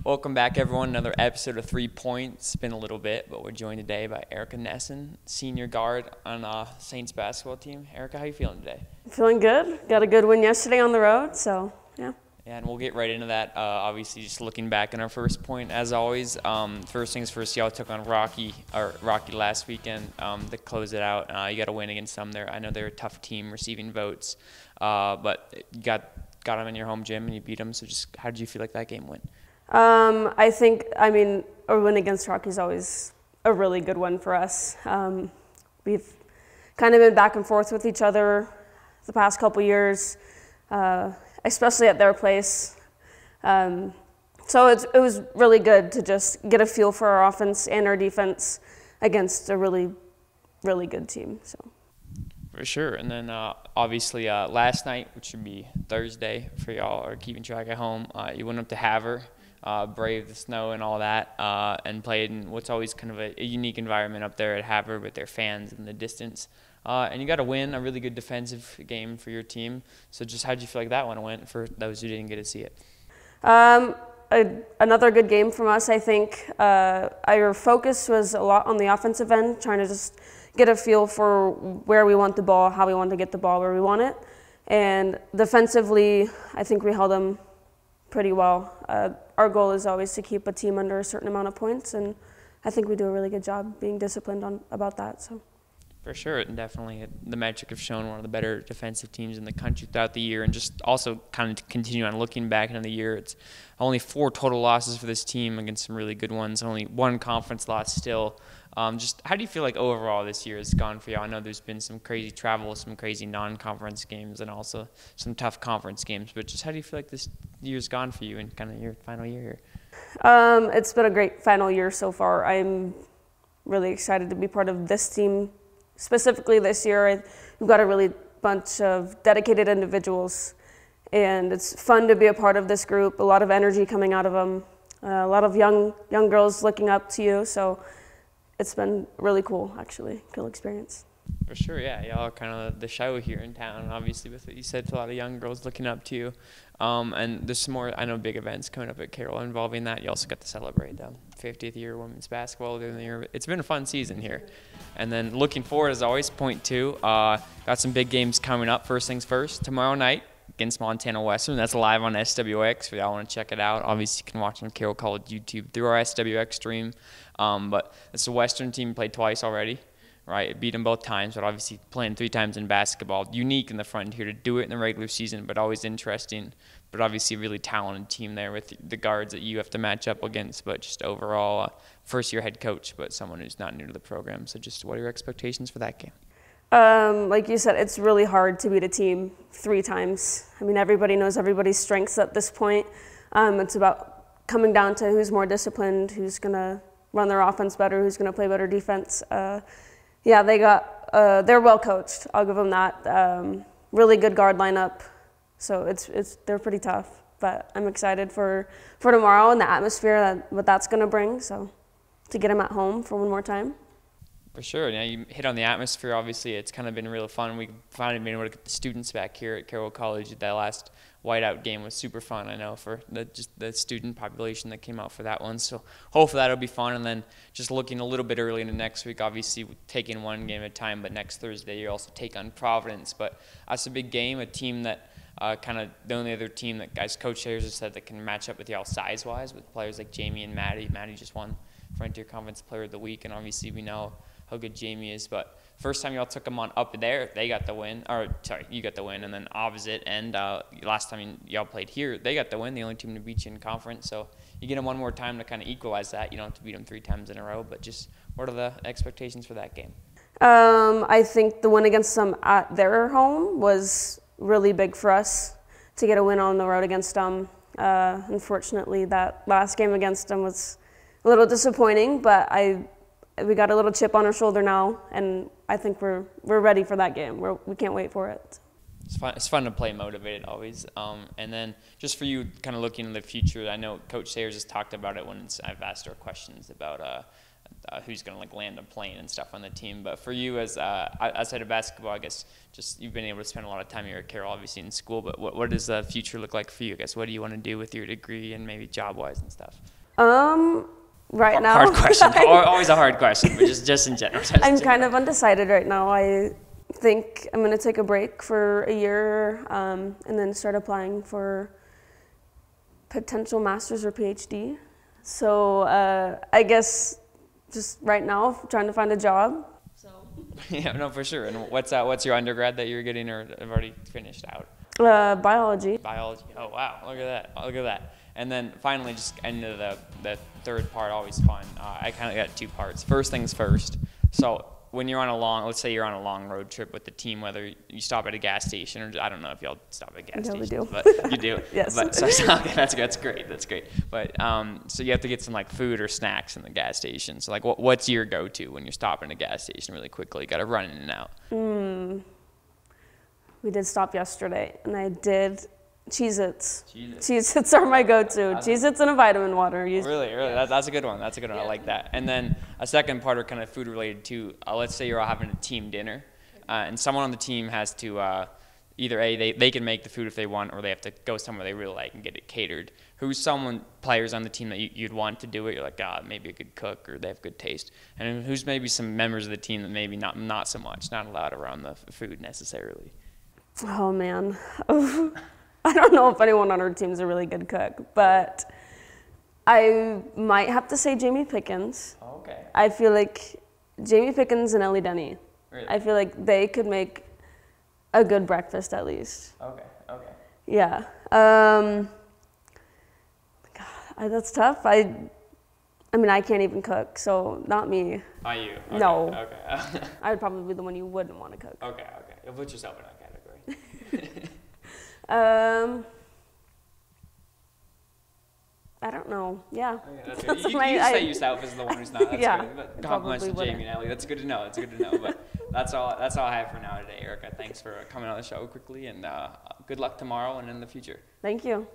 Welcome back, everyone. Another episode of 3 Points. It's been a little bit, but we're joined today by Erica Nessan, senior guard on Saints basketball team. Erica, how are you feeling today? Feeling good. Got a good win yesterday on the road, so yeah. Yeah, and we'll get right into that. Obviously, just looking back on our first point, as always. First things first, y'all took on Rocky last weekend to close it out. You got a win against them there. I know they're a tough team receiving votes, but you got them in your home gym and you beat them. So just how did you feel like that game went? I mean, a win against Rocky is always a really good one for us. We've kind of been back and forth with each other the past couple years, especially at their place. So it was really good to just get a feel for our offense and our defense against a really, really good team. So. For sure. And then obviously last night, which would be Thursday for y'all or keeping track at home, you went up to Havre. Braved the snow and all that, and played in what's always kind of a unique environment up there at Havre with their fans in the distance. And you got to win a really good defensive game for your team. So just how did you feel like that one went for those who didn't get to see it? Another good game from us, I think. Our focus was a lot on the offensive end, trying to just get a feel for where we want the ball, how we want to get the ball where we want it. And defensively, I think we held them pretty well. Our goal is always to keep a team under a certain amount of points, and I think we do a really good job being disciplined about that. So. For sure, and definitely the metric have shown one of the better defensive teams in the country throughout the year, and just also kind of to continue on looking back into the year, it's only 4 total losses for this team against some really good ones, only 1 conference loss still. Just how do you feel like overall this year has gone for you? I know there's been some crazy travel, some crazy non-conference games, and also some tough conference games. But just how do you feel like this year's gone for you and kind of your final year here? It's been a great final year so far. I'm really excited to be part of this team. Specifically this year, we've got a really bunch of dedicated individuals, and it's fun to be a part of this group. A lot of energy coming out of them, a lot of young girls looking up to you. So. It's been really cool, actually. Cool experience. For sure, yeah. Y'all are kind of the show here in town, obviously, with what you said, to a lot of young girls looking up to you. And there's some more, I know, big events coming up at Carroll involving that. You also got to celebrate the 50th year women's basketball during the year. It's been a fun season here. And then looking forward, as always, point 2. Got some big games coming up. First things first, tomorrow night against Montana Western. That's live on SWX if y'all want to check it out. Obviously, you can watch on Carroll College YouTube through our SWX stream. But it's a Western team, played twice already, right? Beat them both times, but obviously playing 3 times in basketball. Unique in the frontier to do it in the regular season, but always interesting. But obviously a really talented team there with the guards that you have to match up against. But just overall, first-year head coach, but someone who's not new to the program. So just what are your expectations for that game? Like you said, it's really hard to beat a team 3 times. I mean, everybody knows everybody's strengths at this point. It's about coming down to who's more disciplined, who's going to run their offense better, who's going to play better defense. Yeah, they're well coached. I'll give them that. Really good guard lineup. So they're pretty tough. But I'm excited for tomorrow and the atmosphere what that's going to bring. So to get them at home for one more time. For sure. Yeah, you hit on the atmosphere. Obviously, it's kind of been real fun. We finally been able to get the students back here at Carroll College. That last whiteout game was super fun, I know, for just the student population that came out for that one. So hopefully that'll be fun. And then just looking a little bit early into next week, obviously taking one game at a time, but next Thursday you also take on Providence. But that's a big game, a team that kind of the only other team that guys Coach Sayers has said that can match up with y'all size-wise with players like Jamie and Maddie. Maddie just won Frontier Conference Player of the Week, and obviously we know how good Jamie is. But first time y'all took them on up there, they got the win. Or, sorry, you got the win. And then opposite end, last time y'all played here, they got the win, the only team to beat you in conference. So you get them one more time to kind of equalize that. You don't have to beat them 3 times in a row. But just what are the expectations for that game? I think the win against them at their home was really big for us to get a win on the road against them. Unfortunately, that last game against them was a little disappointing, but we got a little chip on our shoulder now, and I think we're ready for that game. We can't wait for it. It's fun to play motivated always. And then just for you, kind of looking in the future, I know Coach Sayers has talked about it when I've asked her questions about who's going to like land a plane and stuff on the team. But for you, as outside of basketball, I guess just you've been able to spend a lot of time here at Carroll, obviously in school. But what does the future look like for you? I guess what do you want to do with your degree and maybe job wise and stuff? Right now. Hard question. Always a hard question, but just in general. I'm kind of undecided right now. I think I'm going to take a break for a year and then start applying for potential master's or PhD. So I guess just right now trying to find a job. So. Yeah, no, for sure. And what's your undergrad that you're getting or have already finished out? Biology. Biology. Oh wow, look at that. Look at that. And then finally, just into the third part, always fun. I kind of got two parts. First things first. So when you're on let's say you're on a long road trip with the team, whether you stop at a gas station or I don't know if y'all stop at gas stations, we do. but you do. Yes. But, so okay, that's great. That's great. But so you have to get some like food or snacks in the gas station. So like, what's your go-to when you're stopping at a gas station really quickly? You got to run in and out. We did stop yesterday, and I did Cheez-Its. Cheez-Its are my go-to. Cheez-Its and a vitamin water. Really? That's a good one. That's a good one. Yeah. I like that. And then a second part are kind of food related too. Let's say you're all having a team dinner, and someone on the team has to either they can make the food if they want, or they have to go somewhere they really like and get it catered. Who's players on the team that you'd want to do it? You're like, maybe a good cook, or they have good taste. And who's maybe some members of the team that maybe not so much, not allowed around the food necessarily? Oh man. I don't know if anyone on our team's a really good cook, but I might have to say Jamie Pickens. Oh, okay. I feel like Jamie Pickens and Ellie Denny. Really? I feel like they could make a good breakfast at least. Okay. Yeah. God, that's tough. I mean, I can't even cook, so not me. Are you? Okay. No. Okay. I would probably be the one you wouldn't want to cook. Okay. You'll put yourself in that category. I don't know. Yeah. Okay, that's good. You say yourself as the one who's not. That's yeah, good. But compliments to Jamie and Ellie. That's good to know. But that's all I have for now today, Erica. Thanks for coming on the show quickly, and good luck tomorrow and in the future. Thank you.